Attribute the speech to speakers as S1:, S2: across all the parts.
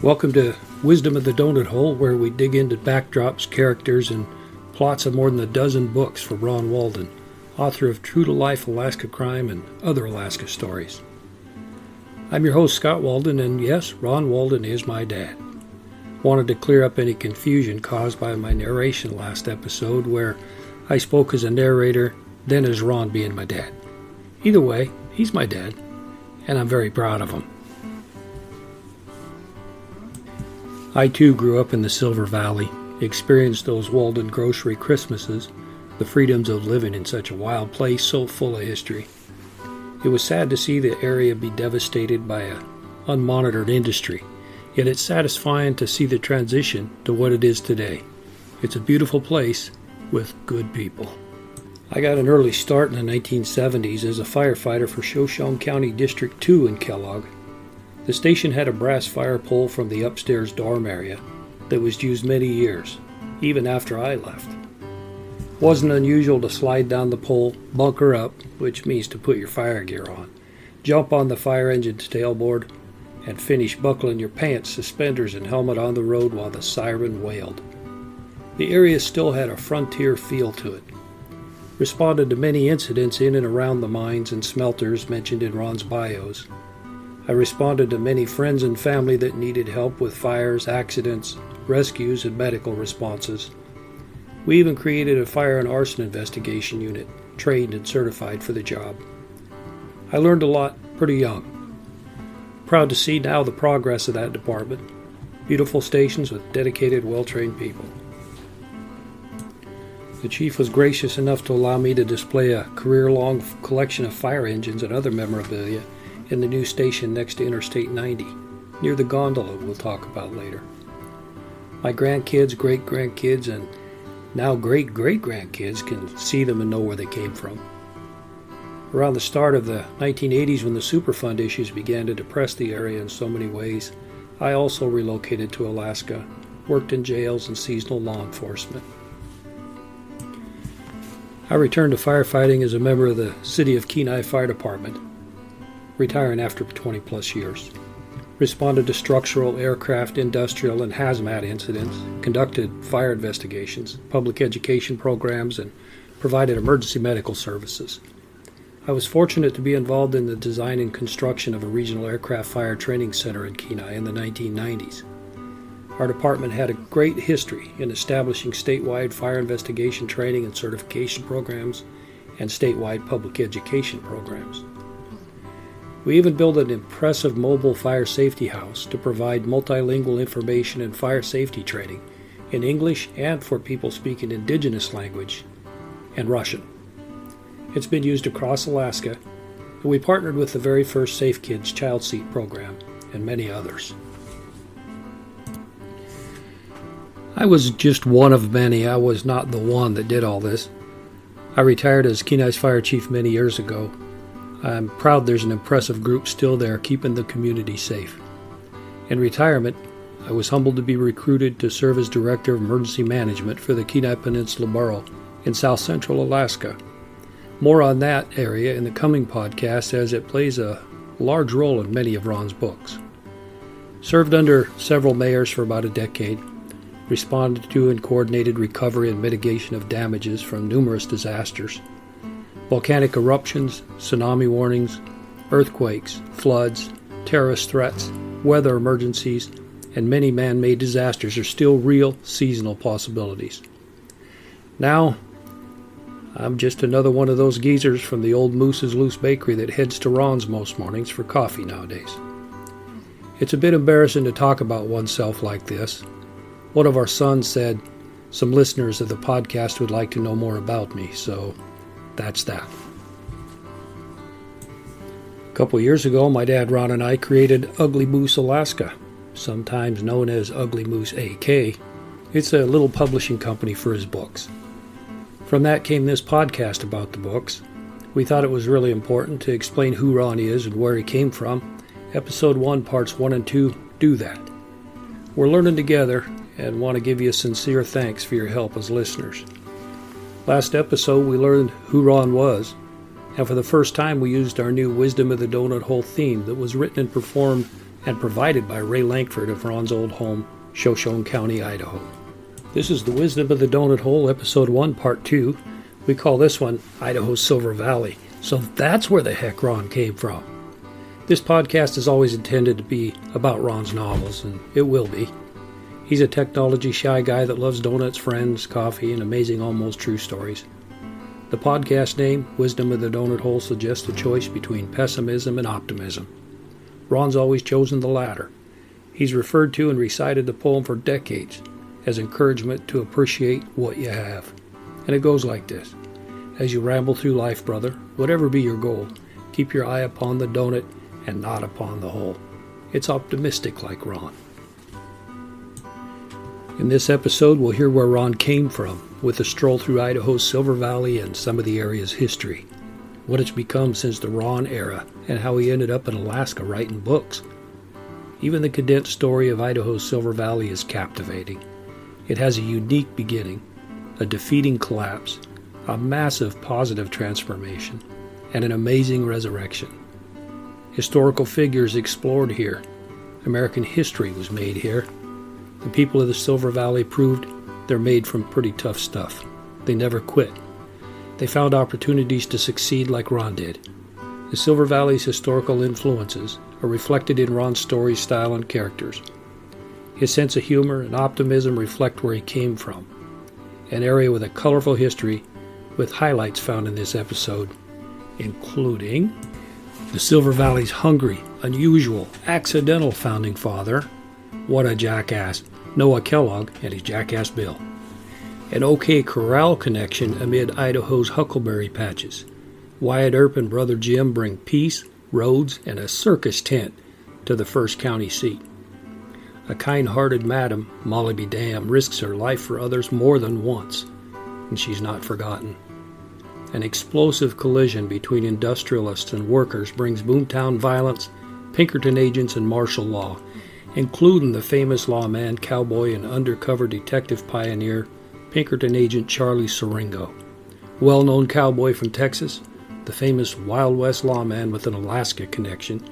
S1: Welcome to Wisdom of the Donut Hole, where we dig into backdrops, characters, and plots of more than a dozen books for Ron Walden, author of true-to-life Alaska crime and other Alaska stories. I'm your host, Scott Walden, and yes, Ron Walden is my dad. Wanted to clear up any confusion caused by my narration last episode, where I spoke as a narrator, then as Ron being my dad. Either way, he's my dad, and I'm very proud of him. I too grew up in the Silver Valley, experienced those Walden grocery Christmases, the freedoms of living in such a wild place so full of history. It was sad to see the area be devastated by an unmonitored industry, yet it's satisfying to see the transition to what it is today. It's a beautiful place with good people. I got an early start in the 1970s as a firefighter for Shoshone County District 2 in Kellogg. The station had a brass fire pole from the upstairs dorm area that was used many years, even after I left. It wasn't unusual to slide down the pole, bunker up, which means to put your fire gear on, jump on the fire engine's tailboard, and finish buckling your pants, suspenders, and helmet on the road while the siren wailed. The area still had a frontier feel to it. Responded to many incidents in and around the mines and smelters mentioned in Ron's bios. I responded to many friends and family that needed help with fires, accidents, rescues, and medical responses. We even created a fire and arson investigation unit, trained and certified for the job. I learned a lot pretty young. Proud to see now the progress of that department. Beautiful stations with dedicated, well-trained people. The chief was gracious enough to allow me to display a career-long collection of fire engines and other memorabilia in the new station next to Interstate 90, near the gondola we'll talk about later. My grandkids, great-grandkids, and now great-great-grandkids can see them and know where they came from. Around the start of the 1980s, when the Superfund issues began to depress the area in so many ways, I also relocated to Alaska, worked in jails and seasonal law enforcement. I returned to firefighting as a member of the City of Kenai Fire Department, retiring after 20 plus years. Responded to structural, aircraft, industrial, and hazmat incidents, conducted fire investigations, public education programs, and provided emergency medical services. I was fortunate to be involved in the design and construction of a regional aircraft fire training center in Kenai in the 1990s. Our department had a great history in establishing statewide fire investigation training and certification programs and statewide public education programs. We even built an impressive mobile fire safety house to provide multilingual information and fire safety training in English and for people speaking indigenous language and Russian. It's been used across Alaska, and we partnered with the very first Safe Kids child seat program and many others. I was just one of many. I was not the one that did all this. I retired as Kenai's fire chief many years ago. I'm proud there's an impressive group still there keeping the community safe. In retirement, I was humbled to be recruited to serve as Director of Emergency Management for the Kenai Peninsula Borough in South Central Alaska. More on that area in the coming podcast, as it plays a large role in many of Ron's books. Served under several mayors for about a decade, responded to and coordinated recovery and mitigation of damages from numerous disasters. Volcanic eruptions, tsunami warnings, earthquakes, floods, terrorist threats, weather emergencies, and many man-made disasters are still real seasonal possibilities. Now, I'm just another one of those geezers from the old Moose's Loose Bakery that heads to Ron's most mornings for coffee nowadays. It's a bit embarrassing to talk about oneself like this. One of our sons said some listeners of the podcast would like to know more about me, so that's that. A couple years ago, my dad Ron and I created Ugly Moose Alaska, sometimes known as Ugly Moose AK. It's a little publishing company for his books. From that came this podcast about the books. We thought it was really important to explain who Ron is and where he came from. Episode 1, Parts 1 and 2 do that. We're learning together and want to give you a sincere thanks for your help as listeners. Last episode, we learned who Ron was, and for the first time, we used our new Wisdom of the Donut Hole theme that was written and performed and provided by Ray Lankford of Ron's old home, Shoshone County, Idaho. This is the Wisdom of the Donut Hole, Episode 1, Part 2. We call this one Idaho's Silver Valley. So that's where the heck Ron came from. This podcast is always intended to be about Ron's novels, and it will be. He's a technology-shy guy that loves donuts, friends, coffee, and amazing almost true stories. The podcast name, Wisdom of the Donut Hole, suggests a choice between pessimism and optimism. Ron's always chosen the latter. He's referred to and recited the poem for decades as encouragement to appreciate what you have. And it goes like this. As you ramble through life, brother, whatever be your goal, keep your eye upon the donut and not upon the hole. It's optimistic like Ron. In this episode, we'll hear where Ron came from with a stroll through Idaho's Silver Valley and some of the area's history, what it's become since the Ron era, and how he ended up in Alaska writing books. Even the condensed story of Idaho's Silver Valley is captivating. It has a unique beginning, a defeating collapse, a massive positive transformation, and an amazing resurrection. Historical figures explored here. American history was made here. The people of the Silver Valley proved they're made from pretty tough stuff. They never quit. They found opportunities to succeed like Ron did. The Silver Valley's historical influences are reflected in Ron's story, style, and characters. His sense of humor and optimism reflect where he came from, an area with a colorful history with highlights found in this episode, including the Silver Valley's hungry, unusual, accidental founding father, what a jackass, Noah Kellogg and his jackass Bill. An OK Corral connection amid Idaho's huckleberry patches. Wyatt Earp and Brother Jim bring peace, roads, and a circus tent to the first county seat. A kind-hearted madam, Molly be damned, risks her life for others more than once, and she's not forgotten. An explosive collision between industrialists and workers brings boomtown violence, Pinkerton agents, and martial law, including the famous lawman, cowboy, and undercover detective pioneer, Pinkerton agent Charlie Siringo. Well-known cowboy from Texas, the famous Wild West lawman with an Alaska connection,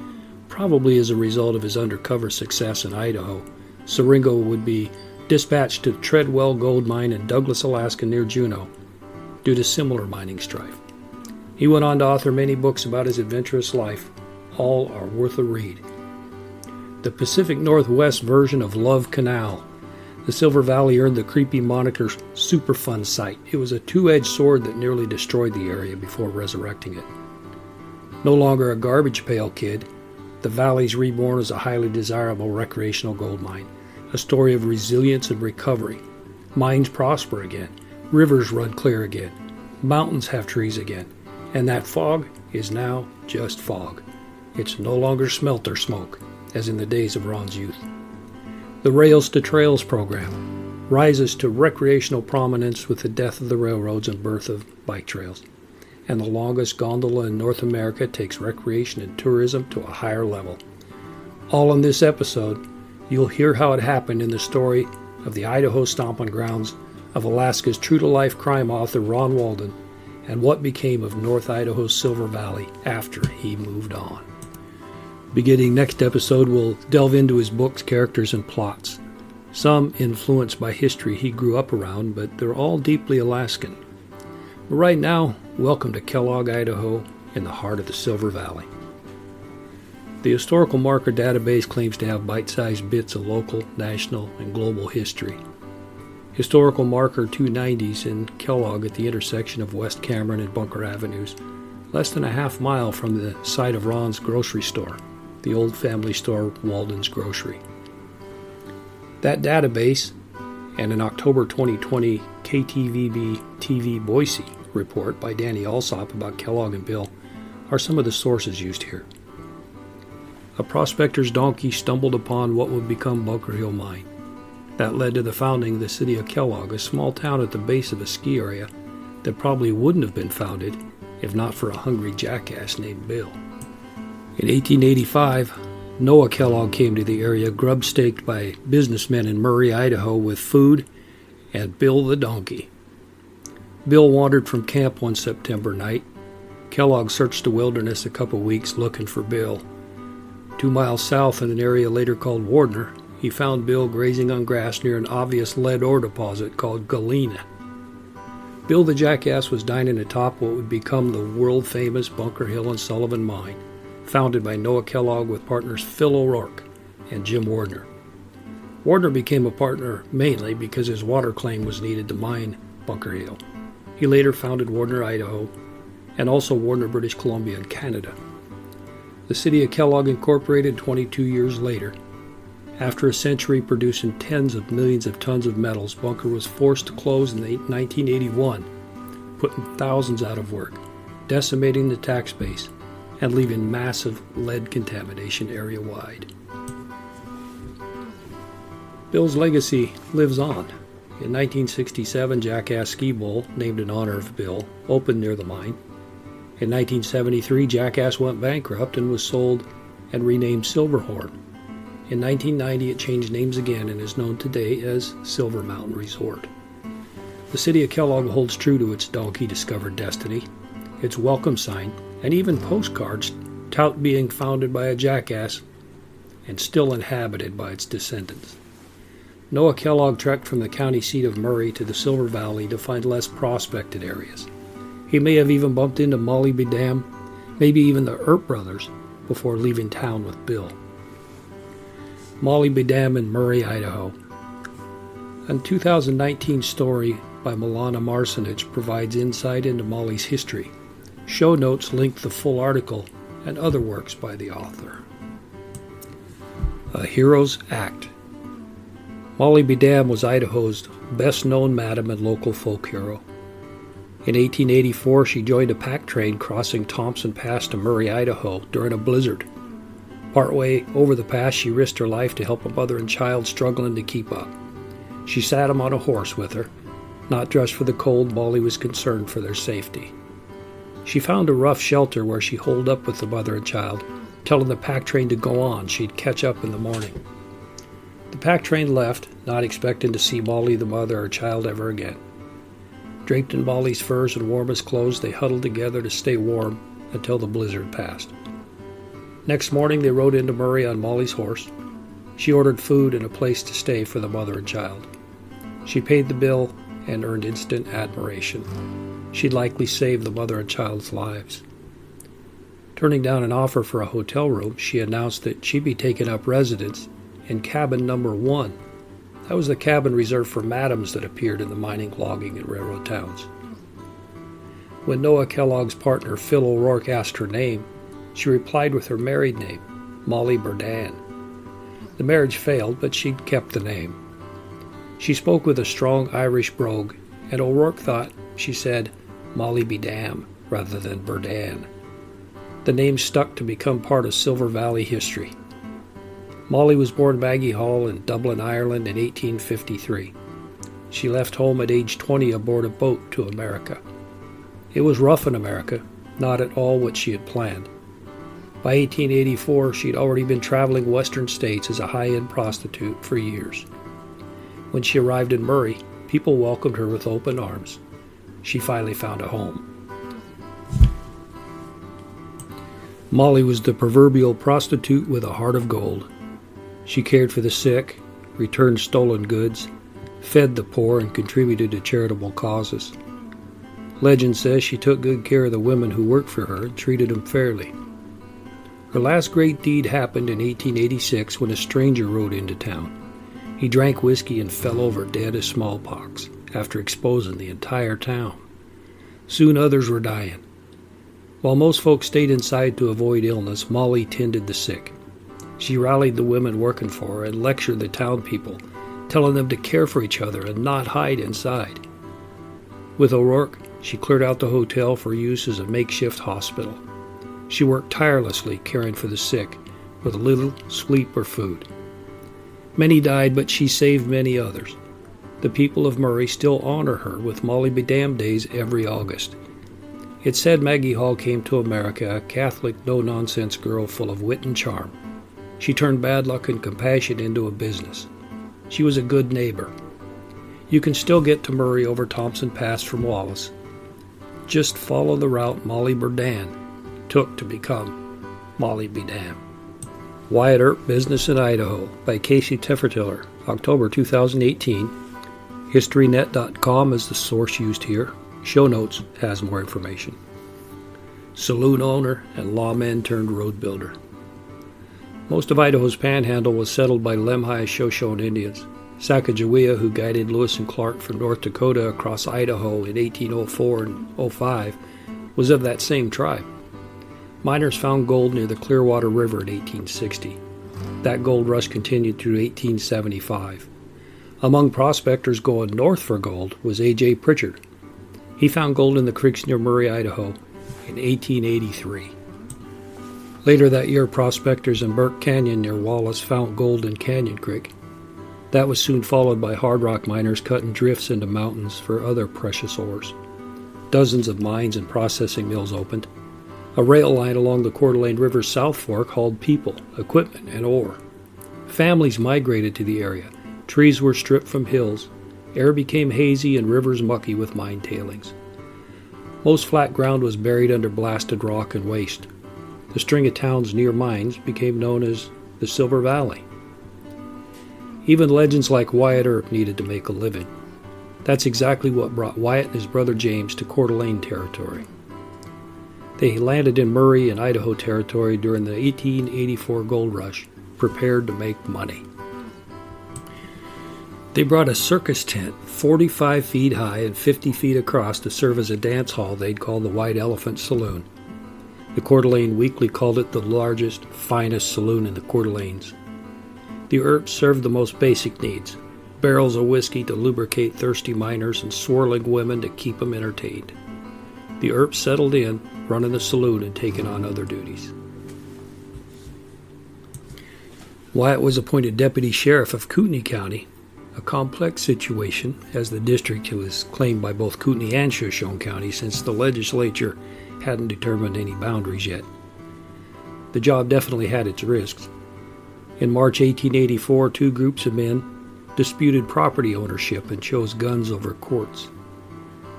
S1: probably as a result of his undercover success in Idaho. Siringo would be dispatched to Treadwell Gold Mine in Douglas, Alaska near Juneau, due to similar mining strife. He went on to author many books about his adventurous life. All are worth a read. The Pacific Northwest version of Love Canal. The Silver Valley earned the creepy moniker Superfund Site. It was a two-edged sword that nearly destroyed the area before resurrecting it. No longer a garbage pail kid, the valley's reborn as a highly desirable recreational gold mine. A story of resilience and recovery. Mines prosper again. Rivers run clear again. Mountains have trees again. And that fog is now just fog. It's no longer smelter smoke, as in the days of Ron's youth. The Rails to Trails program rises to recreational prominence with the death of the railroads and birth of bike trails. And the longest gondola in North America takes recreation and tourism to a higher level. All in this episode, you'll hear how it happened in the story of the Idaho stomping grounds of Alaska's true-to-life crime author Ron Walden and what became of North Idaho's Silver Valley after he moved on. Beginning next episode, we'll delve into his books, characters, and plots. Some influenced by history he grew up around, but they're all deeply Alaskan. But right now, welcome to Kellogg, Idaho, in the heart of the Silver Valley. The Historical Marker database claims to have bite-sized bits of local, national, and global history. Historical Marker 290's in Kellogg at the intersection of West Cameron and Bunker Avenues, less than a half mile from the site of Ron's grocery store, the old family store Walden's Grocery. That database and an October 2020 KTVB TV Boise report by Danny Alsop about Kellogg and Bill are some of the sources used here. A prospector's donkey stumbled upon what would become Bunker Hill Mine. That led to the founding of the city of Kellogg, a small town at the base of a ski area that probably wouldn't have been founded if not for a hungry jackass named Bill. In 1885, Noah Kellogg came to the area, grub-staked by businessmen in Murray, Idaho, with food and Bill the donkey. Bill wandered from camp one September night. Kellogg searched the wilderness a couple weeks looking for Bill. 2 miles south in an area later called Wardner, he found Bill grazing on grass near an obvious lead ore deposit called Galena. Bill the jackass was dining atop what would become the world-famous Bunker Hill and Sullivan mine, founded by Noah Kellogg with partners Phil O'Rourke and Jim Wardner. Wardner became a partner mainly because his water claim was needed to mine Bunker Hill. He later founded Wardner, Idaho, and also Wardner, British Columbia in Canada. The city of Kellogg incorporated 22 years later. After a century producing tens of millions of tons of metals, Bunker was forced to close in 1981, putting thousands out of work, decimating the tax base, and leaving massive lead contamination area-wide. Bill's legacy lives on. In 1967, Jackass Ski Bowl, named in honor of Bill, opened near the mine. In 1973, Jackass went bankrupt and was sold and renamed Silverhorn. In 1990, it changed names again and is known today as Silver Mountain Resort. The city of Kellogg holds true to its donkey-discovered destiny. Its welcome sign and even postcards tout being founded by a jackass and still inhabited by its descendants. Noah Kellogg trekked from the county seat of Murray to the Silver Valley to find less prospected areas. He may have even bumped into Molly be damned, maybe even the Earp brothers, before leaving town with Bill. Molly be damned in Murray, Idaho. A 2019 story by Milana Marcinich provides insight into Molly's history. Show notes link the full article and other works by the author. A Hero's Act. Molly be damned was Idaho's best-known madam and local folk hero. In 1884, she joined a pack train crossing Thompson Pass to Murray, Idaho during a blizzard. Partway over the pass, she risked her life to help a mother and child struggling to keep up. She sat him on a horse with her. Not just for the cold, Molly was concerned for their safety. She found a rough shelter where she holed up with the mother and child, telling the pack train to go on. She'd catch up in the morning. The pack train left, not expecting to see Molly, the mother, or child ever again. Draped in Molly's furs and warmest clothes, they huddled together to stay warm until the blizzard passed. Next morning, they rode into Murray on Molly's horse. She ordered food and a place to stay for the mother and child. She paid the bill and earned instant admiration. She'd likely saved the mother and child's lives. Turning down an offer for a hotel room, she announced that she'd be taking up residence in cabin number 1. That was the cabin reserved for madams that appeared in the mining, logging, and railroad towns. When Noah Kellogg's partner Phil O'Rourke asked her name, she replied with her married name, Molly Burdan. The marriage failed, but she'd kept the name. She spoke with a strong Irish brogue, and O'Rourke thought she said Molly be damned rather than Burdan. The name stuck to become part of Silver Valley history. Molly was born Maggie Hall in Dublin, Ireland in 1853. She left home at age 20 aboard a boat to America. It was rough in America, not at all what she had planned. By 1884, she'd already been traveling western states as a high-end prostitute for years. When she arrived in Murray, people welcomed her with open arms. She finally found a home. Molly was the proverbial prostitute with a heart of gold. She cared for the sick, returned stolen goods, fed the poor, and contributed to charitable causes. Legend says she took good care of the women who worked for her and treated them fairly. Her last great deed happened in 1886 when a stranger rode into town. He drank whiskey and fell over dead of smallpox after exposing the entire town. Soon others were dying. While most folks stayed inside to avoid illness, Molly tended the sick. She rallied the women working for her and lectured the town people, telling them to care for each other and not hide inside. With O'Rourke, she cleared out the hotel for use as a makeshift hospital. She worked tirelessly caring for the sick, with little sleep or food. Many died, but she saved many others. The people of Murray still honor her with Molly be damned days every August. It's said Maggie Hall came to America, a Catholic, no-nonsense girl full of wit and charm. She turned bad luck and compassion into a business. She was a good neighbor. You can still get to Murray over Thompson Pass from Wallace. Just follow the route Molly Burdan took to become Molly be damned. Wyatt Earp, Business in Idaho by Casey Teffertiller, October 2018. HistoryNet.com is the source used here. Show notes has more information. Saloon owner and lawman turned road builder. Most of Idaho's panhandle was settled by Lemhi Shoshone Indians. Sacagawea, who guided Lewis and Clark from North Dakota across Idaho in 1804 and 05, was of that same tribe. Miners found gold near the Clearwater River in 1860. That gold rush continued through 1875. Among prospectors going north for gold was A.J. Pritchard. He found gold in the creeks near Murray, Idaho in 1883. Later that year, prospectors in Burke Canyon near Wallace found gold in Canyon Creek. That was soon followed by hard rock miners cutting drifts into mountains for other precious ores. Dozens of mines and processing mills opened. A rail line along the Coeur d'Alene River's South Fork hauled people, equipment, and ore. Families migrated to the area. Trees were stripped from hills. Air became hazy and rivers mucky with mine tailings. Most flat ground was buried under blasted rock and waste. The string of towns near mines became known as the Silver Valley. Even legends like Wyatt Earp needed to make a living. That's exactly what brought Wyatt and his brother James to Coeur d'Alene territory. They landed in Murray and Idaho territory during the 1884 gold rush, prepared to make money. They brought a circus tent 45 feet high and 50 feet across to serve as a dance hall they'd call the White Elephant Saloon. The Coeur d'Alene Weekly called it the largest, finest saloon in the Coeur d'Alenes. The Earps served the most basic needs: barrels of whiskey to lubricate thirsty miners and swirling women to keep them entertained. The Earps settled in, running the saloon and taking on other duties. Wyatt was appointed deputy sheriff of Kootenai County, a complex situation as the district was claimed by both Kootenai and Shoshone County since the legislature hadn't determined any boundaries yet. The job definitely had its risks. In March 1884, two groups of men disputed property ownership and chose guns over courts.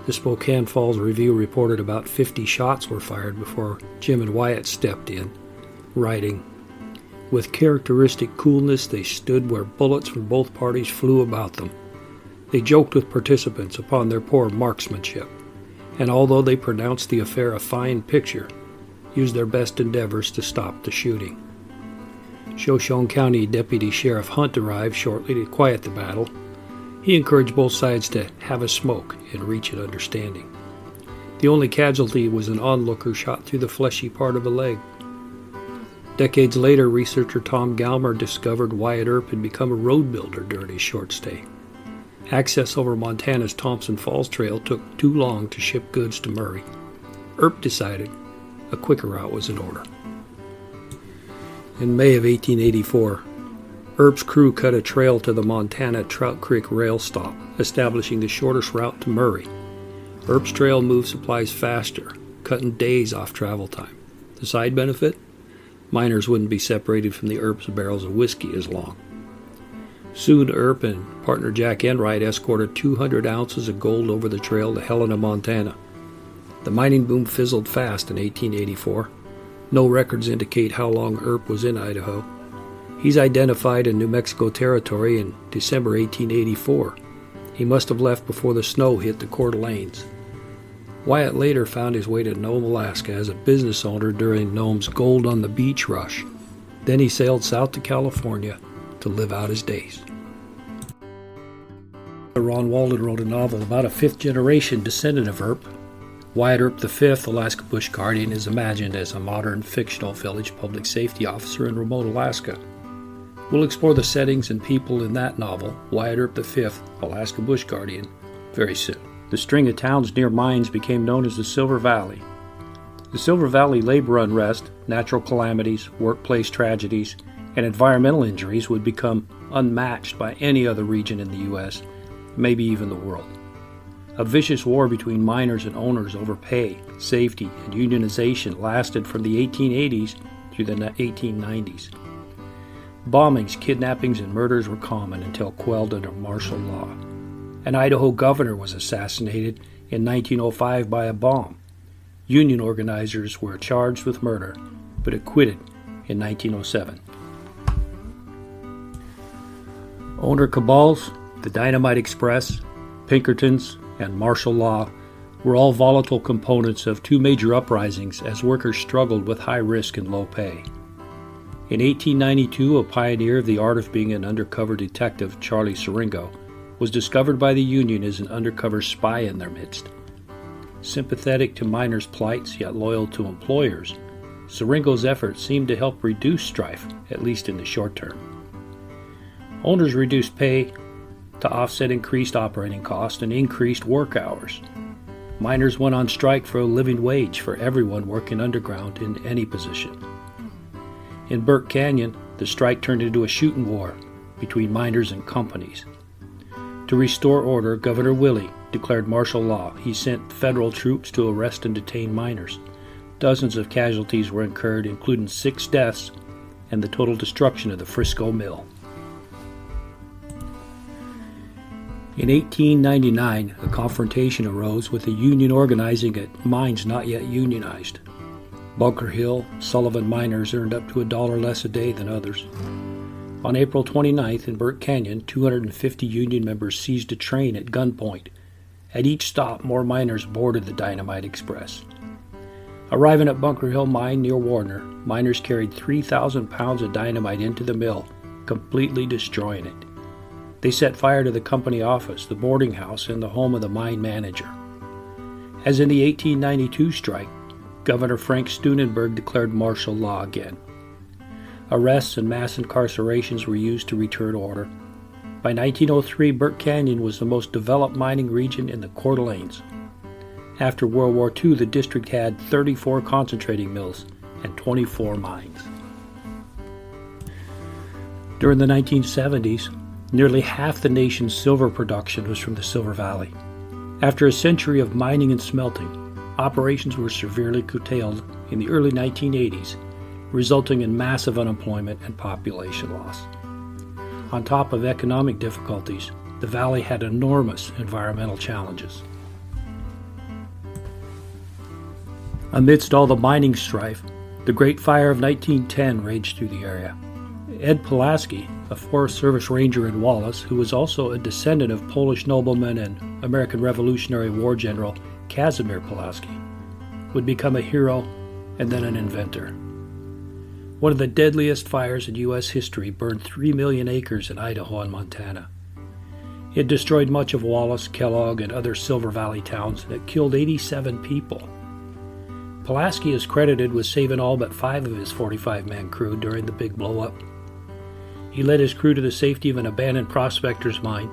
S1: The Spokane Falls Review reported about 50 shots were fired before Jim and Wyatt stepped in, writing, "With characteristic coolness, they stood where bullets from both parties flew about them. They joked with participants upon their poor marksmanship, and although they pronounced the affair a fine picture, used their best endeavors to stop the shooting." Shoshone County Deputy Sheriff Hunt arrived shortly to quiet the battle. He encouraged both sides to have a smoke and reach an understanding. The only casualty was an onlooker shot through the fleshy part of a leg. Decades later, researcher Tom Galmer discovered Wyatt Earp had become a road builder during his short stay. Access over Montana's Thompson Falls Trail took too long to ship goods to Murray. Earp decided a quicker route was in order. In May of 1884, Earp's crew cut a trail to the Montana Trout Creek rail stop, establishing the shortest route to Murray. Earp's trail moved supplies faster, cutting days off travel time. The side benefit? Miners wouldn't be separated from the Earp's barrels of whiskey as long. Soon Earp and partner Jack Enright escorted 200 ounces of gold over the trail to Helena, Montana. The mining boom fizzled fast in 1884. No records indicate how long Earp was in Idaho. He's identified in New Mexico territory in December 1884. He must have left before the snow hit the Coeur d'Alenes. Wyatt later found his way to Nome, Alaska as a business owner during Nome's Gold on the Beach rush. Then he sailed south to California to live out his days. Ron Walden wrote a novel about a fifth-generation descendant of Earp. Wyatt Earp V, Alaska Bush Guardian, is imagined as a modern fictional village public safety officer in remote Alaska. We'll explore the settings and people in that novel, Wyatt Earp V, Alaska Bush Guardian, very soon. The string of towns near mines became known as the Silver Valley. The Silver Valley labor unrest, natural calamities, workplace tragedies, and environmental injuries would become unmatched by any other region in the U.S., maybe even the world. A vicious war between miners and owners over pay, safety, and unionization lasted from the 1880s through the 1890s. Bombings, kidnappings, and murders were common until quelled under martial law. An Idaho governor was assassinated in 1905 by a bomb. Union organizers were charged with murder, but acquitted in 1907. Owner cabals, the Dynamite Express, Pinkertons, and martial law were all volatile components of two major uprisings as workers struggled with high risk and low pay. In 1892, a pioneer of the art of being an undercover detective, Charlie Siringo, was discovered by the Union as an undercover spy in their midst. Sympathetic to miners' plights yet loyal to employers, Siringo's efforts seemed to help reduce strife, at least in the short term. Owners reduced pay to offset increased operating costs and increased work hours. Miners went on strike for a living wage for everyone working underground in any position. In Burke Canyon, the strike turned into a shooting war between miners and companies. To restore order, Governor Willey declared martial law. He sent federal troops to arrest and detain miners. Dozens of casualties were incurred, including 6 deaths and the total destruction of the Frisco Mill. In 1899, a confrontation arose with the Union organizing at mines not yet unionized. Bunker Hill, Sullivan miners earned up to $1 less a day than others. On April 29th in Burke Canyon, 250 Union members seized a train at gunpoint. At each stop, more miners boarded the Dynamite Express. Arriving at Bunker Hill Mine near Warner, miners carried 3,000 pounds of dynamite into the mill, completely destroying it. They set fire to the company office, the boarding house, and the home of the mine manager. As in the 1892 strike, Governor Frank Steunenberg declared martial law again. Arrests and mass incarcerations were used to return order. By 1903, Burke Canyon was the most developed mining region in the Coeur d'Alenes. After World War II, the district had 34 concentrating mills and 24 mines. During the 1970s, nearly half the nation's silver production was from the Silver Valley. After a century of mining and smelting, operations were severely curtailed in the early 1980s, resulting in massive unemployment and population loss. On top of economic difficulties, the valley had enormous environmental challenges. Amidst all the mining strife, the Great Fire of 1910 raged through the area. Ed Pulaski, a Forest Service ranger in Wallace, who was also a descendant of Polish nobleman and American Revolutionary War General Casimir Pulaski, would become a hero and then an inventor. One of the deadliest fires in U.S. history burned 3 million acres in Idaho and Montana. It destroyed much of Wallace, Kellogg, and other Silver Valley towns, and it killed 87 people. Pulaski is credited with saving all but 5 of his 45-man crew during the big blow-up. He led his crew to the safety of an abandoned prospector's mine.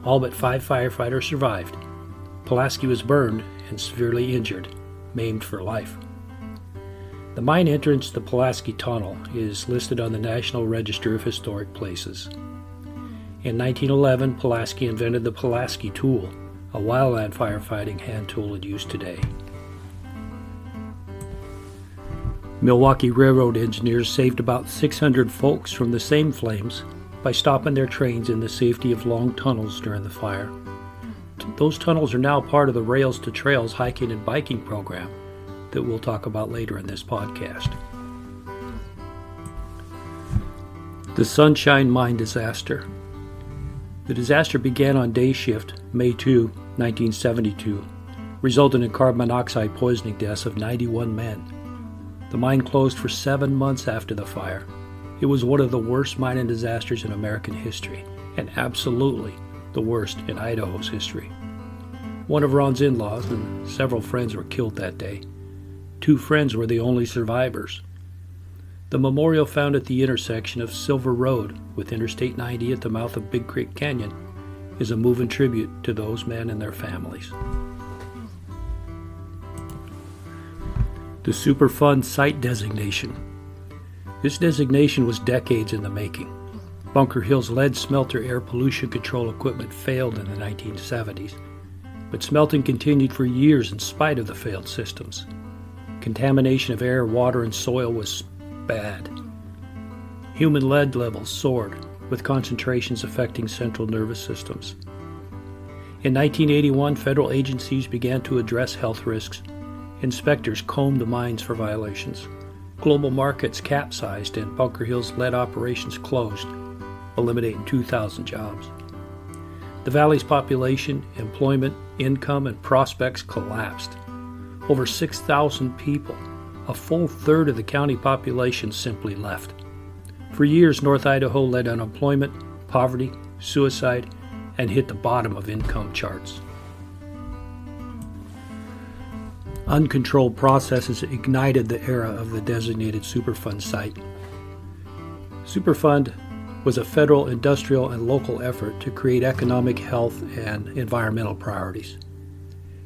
S1: All but 5 firefighters survived. Pulaski was burned and severely injured, maimed for life. The mine entrance to the Pulaski Tunnel is listed on the National Register of Historic Places. In 1911, Pulaski invented the Pulaski tool, a wildland firefighting hand tool in use today. Milwaukee Railroad engineers saved about 600 folks from the same flames by stopping their trains in the safety of long tunnels during the fire. Those tunnels are now part of the Rails to Trails hiking and biking program that we'll talk about later in this podcast. The Sunshine Mine Disaster. The disaster began on day shift, May 2, 1972, resulting in carbon monoxide poisoning deaths of 91 men. The mine closed for 7 months after the fire. It was one of the worst mining disasters in American history, and absolutely the worst in Idaho's history. One of Ron's in-laws and several friends were killed that day. 2 friends were the only survivors. The memorial found at the intersection of Silver Road with Interstate 90 at the mouth of Big Creek Canyon is a moving tribute to those men and their families. The Superfund Site Designation. This designation was decades in the making. Bunker Hill's lead smelter air pollution control equipment failed in the 1970s, but smelting continued for years in spite of the failed systems. Contamination of air, water, and soil was bad. Human lead levels soared, with concentrations affecting central nervous systems. In 1981, federal agencies began to address health risks. Inspectors combed the mines for violations. Global markets capsized and Bunker Hill's lead operations closed. eliminating 2,000 jobs. The valley's population, employment, income, and prospects collapsed. Over 6,000 people, a full third of the county population, simply left. For years, North Idaho led unemployment, poverty, suicide, and hit the bottom of income charts. Uncontrolled processes ignited the era of the designated Superfund site. Superfund was a federal, industrial, and local effort to create economic, health, and environmental priorities.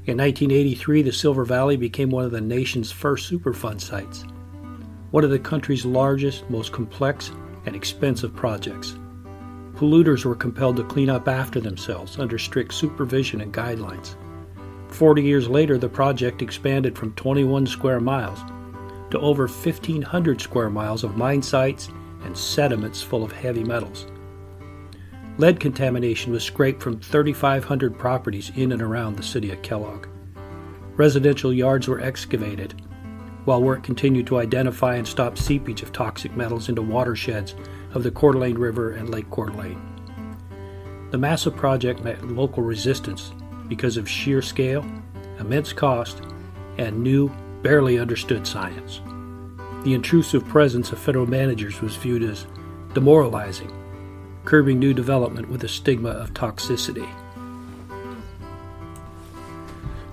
S1: In 1983, the Silver Valley became one of the nation's first Superfund sites, one of the country's largest, most complex, and expensive projects. Polluters were compelled to clean up after themselves under strict supervision and guidelines. 40 years later, the project expanded from 21 square miles to over 1,500 square miles of mine sites and sediments full of heavy metals. Lead contamination was scraped from 3,500 properties in and around the city of Kellogg. Residential yards were excavated, while work continued to identify and stop seepage of toxic metals into watersheds of the Coeur d'Alene River and Lake Coeur d'Alene. The massive project met local resistance because of sheer scale, immense cost, and new, barely understood science. The intrusive presence of federal managers was viewed as demoralizing, curbing new development with a stigma of toxicity.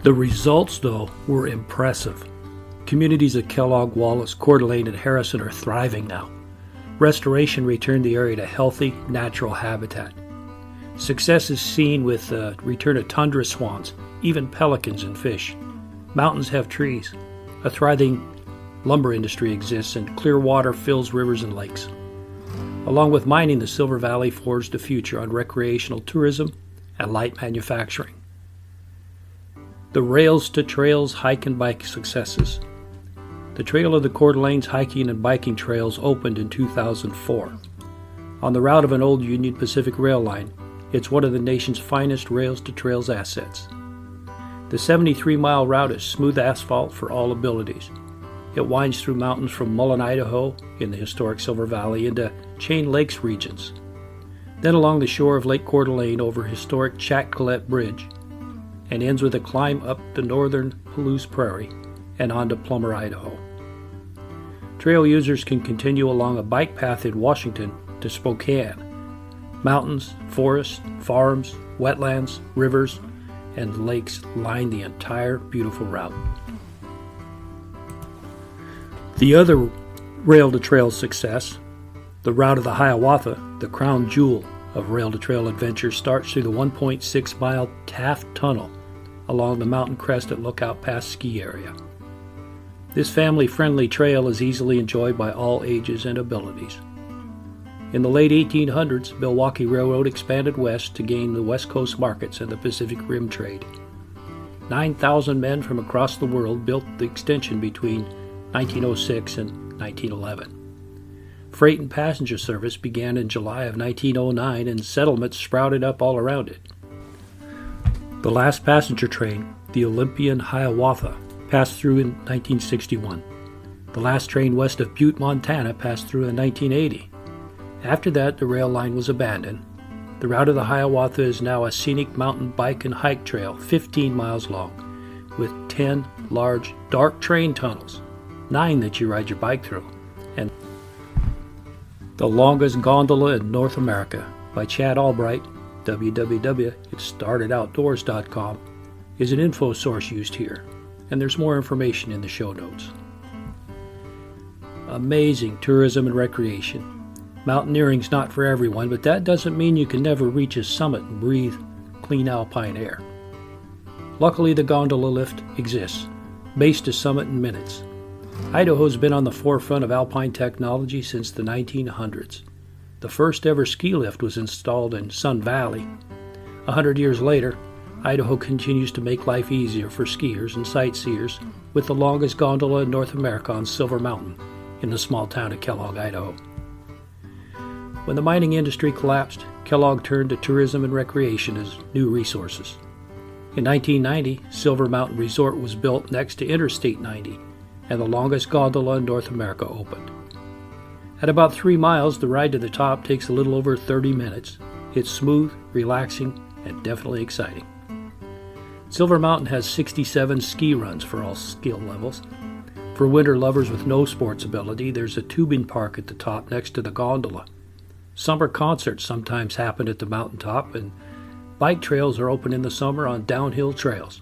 S1: The results, though, were impressive. Communities of Kellogg, Wallace, Coeur d'Alene, and Harrison are thriving now. Restoration returned the area to healthy, natural habitat. Success is seen with the return of tundra swans, even pelicans and fish. Mountains have trees. A thriving lumber industry exists, and clear water fills rivers and lakes. Along with mining, the Silver Valley forged a future on recreational tourism and light manufacturing. The Rails to Trails hike and bike successes. The Trail of the Coeur d'Alene's hiking and biking trails opened in 2004. On the route of an old Union Pacific rail line, it's one of the nation's finest Rails to Trails assets. The 73-mile route is smooth asphalt for all abilities. It winds through mountains from Mullen, Idaho, in the historic Silver Valley, into Chain Lakes regions. Then along the shore of Lake Coeur d'Alene over historic Chatcolet Bridge, and ends with a climb up the northern Palouse Prairie and onto Plummer, Idaho. Trail users can continue along a bike path in Washington to Spokane. Mountains, forests, farms, wetlands, rivers, and lakes line the entire beautiful route. The other rail-to-trail success, the Route of the Hiawatha, the crown jewel of rail-to-trail adventure, starts through the 1.6-mile Taft Tunnel along the mountain crest at Lookout Pass ski area. This family-friendly trail is easily enjoyed by all ages and abilities. In the late 1800s, Milwaukee Railroad expanded west to gain the West Coast markets and the Pacific Rim trade. 9,000 men from across the world built the extension between 1906 and 1911. Freight and passenger service began in July of 1909, and settlements sprouted up all around it. The last passenger train, the Olympian Hiawatha, passed through in 1961. The last train west of Butte, Montana, passed through in 1980. After that, the rail line was abandoned. The Route of the Hiawatha is now a scenic mountain bike and hike trail 15 miles long, with 10 large, dark train tunnels, 9 that you ride your bike through, and the longest gondola in North America by Chad Albright, www.itstartedoutdoors.com, is an info source used here, and there's more information in the show notes. Amazing tourism and recreation. Mountaineering's not for everyone, but that doesn't mean you can never reach a summit and breathe clean alpine air. Luckily, the gondola lift exists, base to summit in minutes. Idaho's been on the forefront of alpine technology since the 1900s. The first ever ski lift was installed in Sun Valley. 100 years later, Idaho continues to make life easier for skiers and sightseers with the longest gondola in North America on Silver Mountain in the small town of Kellogg, Idaho. When the mining industry collapsed, Kellogg turned to tourism and recreation as new resources. In 1990, Silver Mountain Resort was built next to Interstate 90, and the longest gondola in North America opened. At about 3 miles, the ride to the top takes a little over 30 minutes. It's smooth, relaxing, and definitely exciting. Silver Mountain has 67 ski runs for all skill levels. For winter lovers with no sports ability, there's a tubing park at the top next to the gondola. Summer concerts sometimes happen at the mountaintop, and bike trails are open in the summer on downhill trails.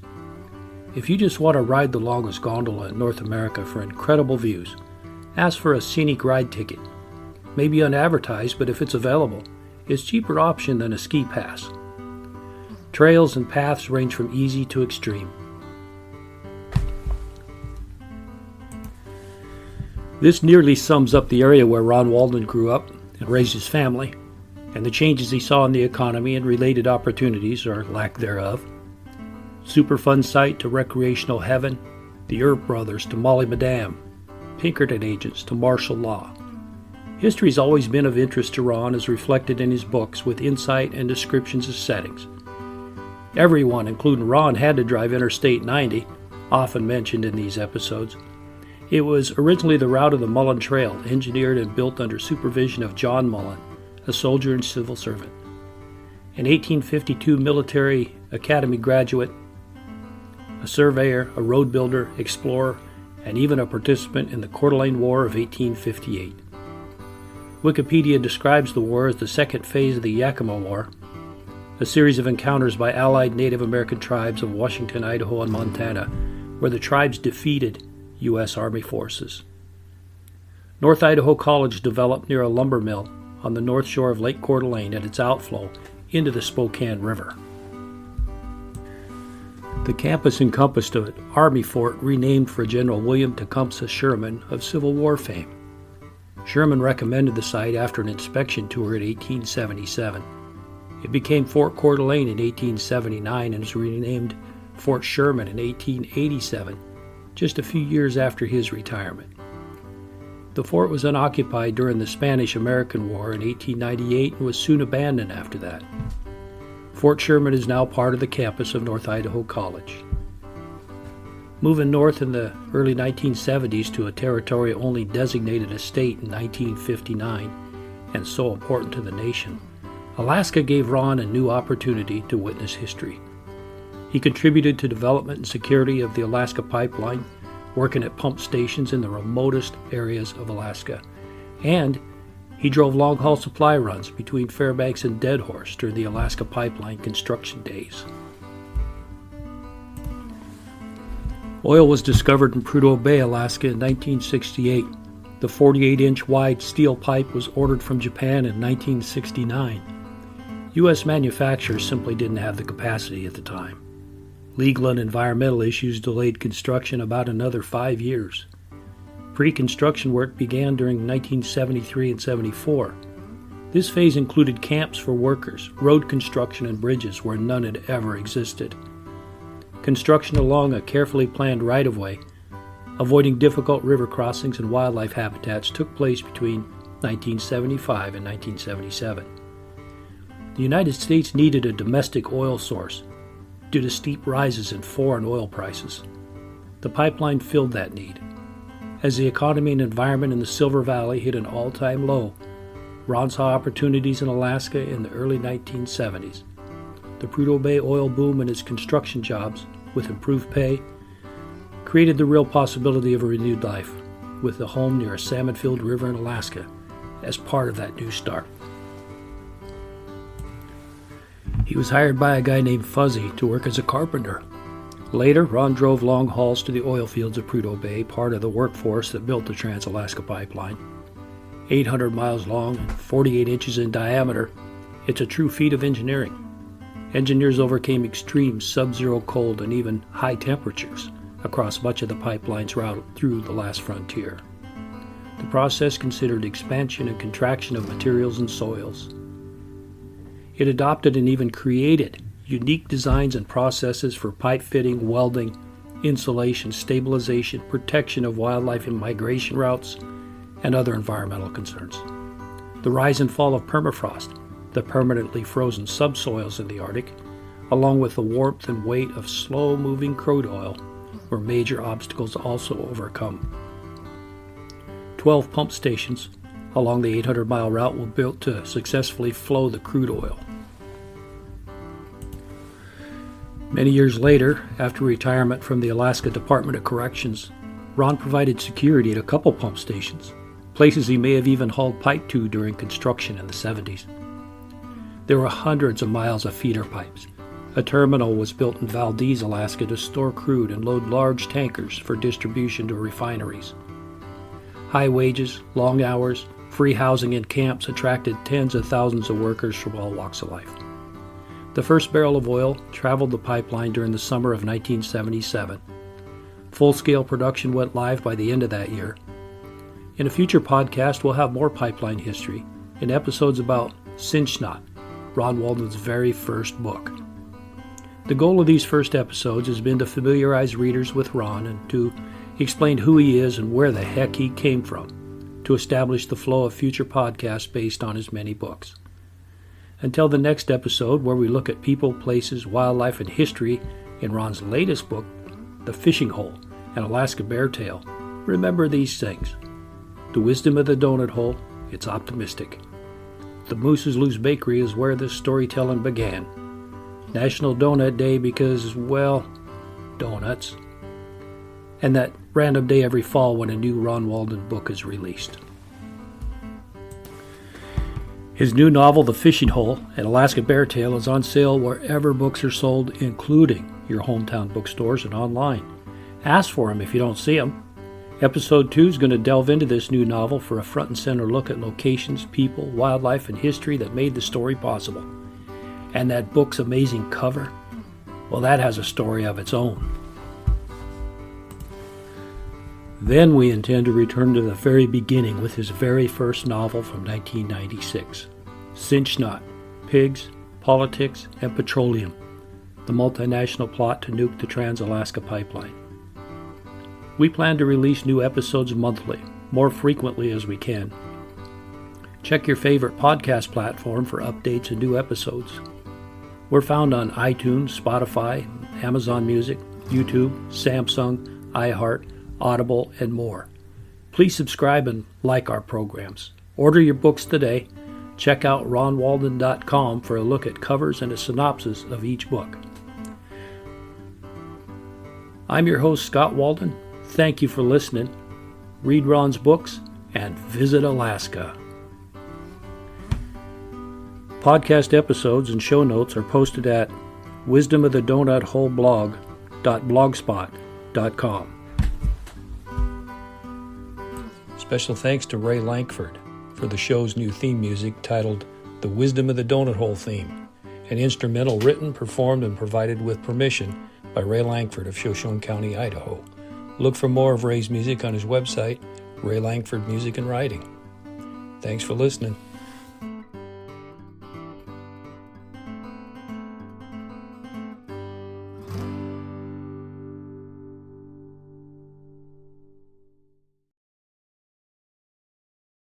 S1: If you just want to ride the longest gondola in North America for incredible views, ask for a scenic ride ticket. Maybe unadvertised, but if it's available, it's a cheaper option than a ski pass. Trails and paths range from easy to extreme. This nearly sums up the area where Ron Walden grew up and raised his family, and the changes he saw in the economy and related opportunities, or lack thereof. Superfund site to recreational heaven, the Earp brothers to Molly Madame, Pinkerton agents to martial law. History's always been of interest to Ron, as reflected in his books with insight and descriptions of settings. Everyone, including Ron, had to drive Interstate 90, often mentioned in these episodes. It was originally the route of the Mullen Trail, engineered and built under supervision of John Mullen, a soldier and civil servant. An 1852 military academy graduate, a surveyor, a road builder, explorer, and even a participant in the Coeur d'Alene War of 1858. Wikipedia describes the war as the second phase of the Yakima War, a series of encounters by allied Native American tribes of Washington, Idaho, and Montana, where the tribes defeated U.S. Army forces. North Idaho College developed near a lumber mill on the north shore of Lake Coeur d'Alene at its outflow into the Spokane River. The campus encompassed an Army fort renamed for General William Tecumseh Sherman of Civil War fame. Sherman recommended the site after an inspection tour in 1877. It became Fort Coeur d'Alene in 1879 and was renamed Fort Sherman in 1887, just a few years after his retirement. The fort was unoccupied during the Spanish-American War in 1898 and was soon abandoned after that. Fort Sherman is now part of the campus of North Idaho College. Moving north in the early 1970s to a territory-only designated estate in 1959, and so important to the nation, Alaska gave Ron a new opportunity to witness history. He contributed to development and security of the Alaska Pipeline, working at pump stations in the remotest areas of Alaska, and he drove long-haul supply runs between Fairbanks and Deadhorse during the Alaska Pipeline construction days. Oil was discovered in Prudhoe Bay, Alaska in 1968. The 48-inch wide steel pipe was ordered from Japan in 1969. U.S. manufacturers simply didn't have the capacity at the time. Legal and environmental issues delayed construction about another 5 years. Pre-construction work began during 1973 and 74. This phase included camps for workers, road construction, and bridges where none had ever existed. Construction along a carefully planned right-of-way, avoiding difficult river crossings and wildlife habitats, took place between 1975 and 1977. The United States needed a domestic oil source due to steep rises in foreign oil prices. The pipeline filled that need. As the economy and environment in the Silver Valley hit an all-time low, Ron saw opportunities in Alaska in the early 1970s. The Prudhoe Bay oil boom and its construction jobs, with improved pay, created the real possibility of a renewed life, with a home near a salmon-filled river in Alaska as part of that new start. He was hired by a guy named Fuzzy to work as a carpenter. Later, Ron drove long hauls to the oil fields of Prudhoe Bay, part of the workforce that built the Trans-Alaska Pipeline. 800 miles long and 48 inches in diameter, it's a true feat of engineering. Engineers overcame extreme sub-zero cold and even high temperatures across much of the pipeline's route through the last frontier. The process considered expansion and contraction of materials and soils. It adopted and even created unique designs and processes for pipe fitting, welding, insulation, stabilization, protection of wildlife and migration routes, and other environmental concerns. The rise and fall of permafrost, the permanently frozen subsoils in the Arctic, along with the warmth and weight of slow-moving crude oil, were major obstacles also overcome. 12 pump stations, along the 800-mile route were built to successfully flow the crude oil. Many years later, after retirement from the Alaska Department of Corrections, Ron provided security at a couple pump stations, places he may have even hauled pipe to during construction in the 70s. There were hundreds of miles of feeder pipes. A terminal was built in Valdez, Alaska to store crude and load large tankers for distribution to refineries. High wages, long hours, free housing and camps attracted tens of thousands of workers from all walks of life. The first barrel of oil traveled the pipeline during the summer of 1977. Full-scale production went live by the end of that year. In a future podcast, we'll have more pipeline history and episodes about Cinch Knot, Ron Walden's very first book. The goal of these first episodes has been to familiarize readers with Ron and to explain who he is and where the heck he came from, to establish the flow of future podcasts based on his many books. Until the next episode, where we look at people, places, wildlife, and history in Ron's latest book, The Fishing Hole and Alaska Bear Tale, remember these things. The wisdom of the donut hole, it's optimistic. The Moose's Loose Bakery is where this storytelling began. National Donut Day because, well, donuts. And that random day every fall when a new Ron Walden book is released. His new novel, The Fishing Hole and Alaska Bear Tale, is on sale wherever books are sold, including your hometown bookstores and online. Ask for them if you don't see them. Episode 2 is going to delve into this new novel for a front and center look at locations, people, wildlife, and history that made the story possible. And that book's amazing cover, well, that has a story of its own. Then we intend to return to the very beginning with his very first novel from 1996, Cinch Knot, Pigs, Politics, and Petroleum, the multinational plot to nuke the Trans-Alaska Pipeline. We plan to release new episodes monthly, more frequently as we can. Check your favorite podcast platform for updates and new episodes. We're found on iTunes, Spotify, Amazon Music, YouTube, Samsung, iHeart, Audible, and more. Please subscribe and like our programs. Order your books today. Check out ronwalden.com for a look at covers and a synopsis of each book. I'm your host, Scott Walden. Thank you for listening. Read Ron's books and visit Alaska. Podcast episodes and show notes are posted at wisdomofthedonutholeblog.blogspot.com. Special thanks to Ray Lankford for the show's new theme music titled The Wisdom of the Donut Hole Theme, an instrumental written, performed, and provided with permission by Ray Lankford of Shoshone County, Idaho. Look for more of Ray's music on his website, Ray Lankford Music and Writing. Thanks for listening.